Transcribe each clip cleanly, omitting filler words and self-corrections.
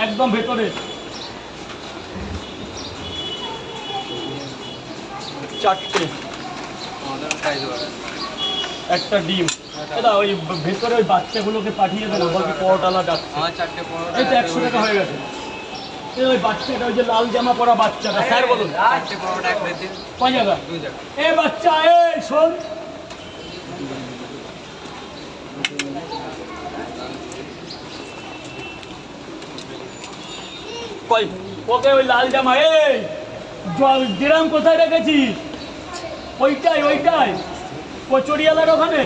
একদম ভেতরে চারটে একটা ডিম এটা ওই ভেতরে ওই বাচ্চাগুলোকে পাঠিয়ে দেবো বাকি পরোটালা ডাকছে এই তো 100 টাকা হয়ে গেছে। ওই বাচ্চাটা ওই যে লাল জামা পরা বাচ্চাটা স্যার বলুন কয় জায়গা এ বাচ্চা এই শোন ওকে ওই লাল জামা এই গ্রাম কোথায় রেখেছিস ওইটাই কচুরিয়ালার ওখানে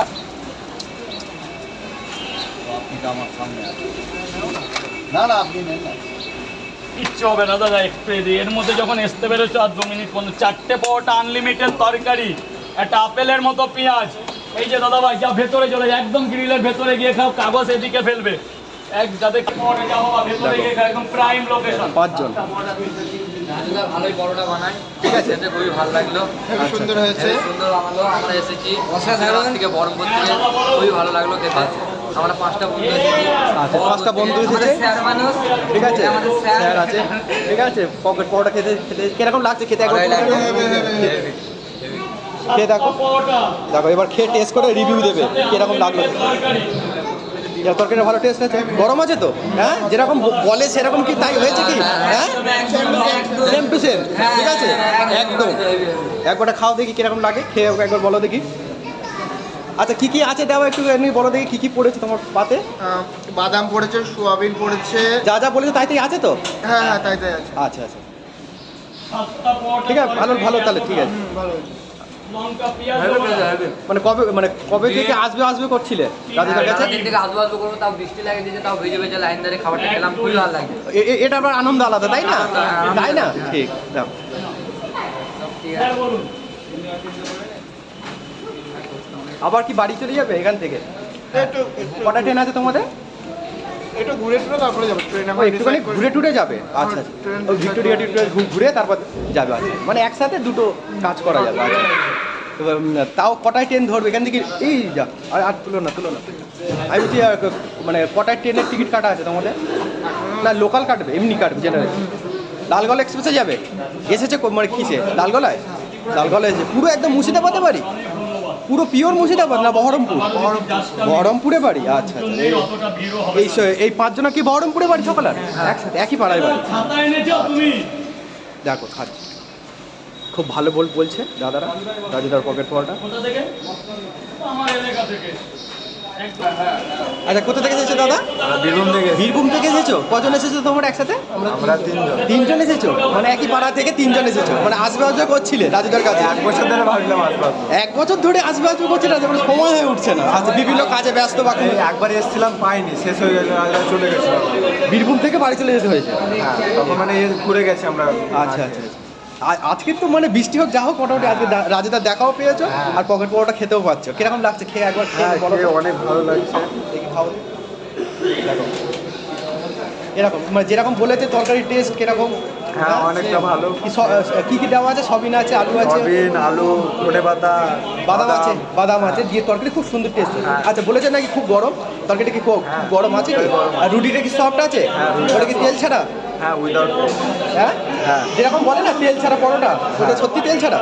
কিচ্ছু হবে না দাদা এক্সপ্রেস এর মধ্যে যখন আসতে বেরোছো আর 2 মিনিট পর্যন্ত 4টে পরোটা আনলিমিটেড তরকারি একটা আপেলের মতো পেঁয়াজ এই যে দাদা ভাই যা ভেতরে চলে যায় একদম গ্রিলের ভেতরে গিয়ে খাও কাগজ এদিকে ফেলবে এক যাদের পরোটা যাবো বা ভেতরে গিয়ে খাও একদম প্রাইম লোকেশন 5 জন ভালোই পরোটা বানায় ঠিক আছে এটা খুবই ভালো লাগলো সুন্দর হয়েছে সুন্দর বানালো আমরা এসেছি অসাধারণ থেকে বহরমপুর থেকে খুবই ভালো লাগলো খেতে আমরা 5টা বন্ধু এসেছি আচ্ছা 5টা বন্ধু এসেছে স্যার মানুষ ঠিক আছে স্যার আছে ঠিক আছে পকেট পরোটা খেতে কিরকম লাগছে খেতে একবার খেয়ে দেখো দেখো এবার খেয়ে টেস্ট করে রিভিউ দেবে কিরকম লাগলো তরকারিটা ভালো টেস্ট আছে গরম আছে তো হ্যাঁ যেরকম বলে সেরকম কি তাই হয়েছে কি হ্যাঁ সেম টু সেম ঠিক আছে একদম একবারটা খাও দেখি কিরকম লাগে খেয়ে একবার বলো দেখি আচ্ছা কি কি আছে দেওয়া একটু এমনি বলো দেখি কি কি পড়েছে তোমার পাতে বাদাম পড়েছে সোয়াবিন পড়েছে যা যা বলেছে তাই তাই আছে তো হ্যাঁ তাই আছে আচ্ছা আচ্ছা ঠিক আছে ভালো ভালো তাহলে ঠিক আছে মানে কবে থেকে আসবে করছিলে রাজুদার কাছে থেকে আসবো করবো তাও বৃষ্টি লাগে দিয়েছে তাও ভেজে ভেজে লাইন ধরে খাবারটা খেলাম খুবই ভালো লাগে এটা আবার আনন্দ আলাদা তাই না ঠিক দাও আবার কি বাড়ি চলে যাবে এখান থেকে কটা ট্রেন আছে তোমাদের একটু ঘুরে টুরে তারপরে যাবো ট্রেনে একটুখানি ঘুরে টুরে যাবে আচ্ছা ওই ভিক্টোরিয়া ঘুরে তারপর যাবে আচ্ছা মানে একসাথে দুটো কাজ করা যাবে আচ্ছা তাও কটায় ট্রেন ধরবে এখান থেকে এই যা আর তুলো না আমি বলছি মানে কটায় ট্রেনের টিকিট কাটা আছে তোমাদের না লোকাল কাটবে এমনি কাটবে জেনারেল লালগোলা এক্সপ্রেসে যাবে এসেছে মানে কিসে লালগোলায় এসেছে পুরো একদম মুর্শিদাবাদে বাড়ি পুরো পিওর মুর্শিদাবাদ না বহরমপুরে বাড়ি আচ্ছা এই 5 জন কি বহরমপুরে বাড়ি সকালের একসাথে একই পাড়ায় বাড়ি দেখো খাচ্ছি খুব ভালো বলছে দাদারা রাজুদার পকেট পরোটা আচ্ছা কোথা থেকে এসেছো দাদা বীরভূম থেকে এসেছো কজন এসেছো তোমরা একসাথে আমরা 3 জন এসেছো মানে একই পাড়া থেকে 3 জন এসেছো মানে আসবে করছিলে রাজুদার কাছে 1 বছর ধরে ভাবলাম আসবো 1 বছর ধরে আসবে করছে রাজু মানে সময় হয়ে উঠছে না আচ্ছা বিভিন্ন কাজে ব্যস্ত বাকি একবার এসেছিলাম পাইনি শেষ হয়ে গেল চলে গেছিলাম বীরভূম থেকে বাড়ি চলে যেতে হয়েছে হ্যাঁ তখন মানে ঘুরে গেছি আমরা আচ্ছা আজকে তো মানে বৃষ্টি হোক যা হোক মোটামুটি আজকে রাজুদার দেখাও পেয়েছো আর পকেট পরোটা খেতেও পাচ্ছ কিরকম লাগছে খেয়ে একবার অনেক ভালো লাগছে দেখি খাও দেখো এরকম মানে যেরকম বলেছে তরকারির টেস্ট কিরকম হ্যাঁ অনেকটা ভালো কি দেওয়া আছে সবিন আছে আলু আছে আলু ধনে পাতা বাদাম আছে দিয়ে তরকারি খুব সুন্দর টেস্ট আচ্ছা বলেছে নাকি খুব গরম তরকারিটা কি খুব গরম আছে কি আর রুটিটা কি সফট আছে ওটা কি তেল ছাড়া হ্যাঁ উইদাউট হ্যাঁ যেরকম বলে না তেল ছাড়া পরোটা ওটা সত্যি তেল ছাড়া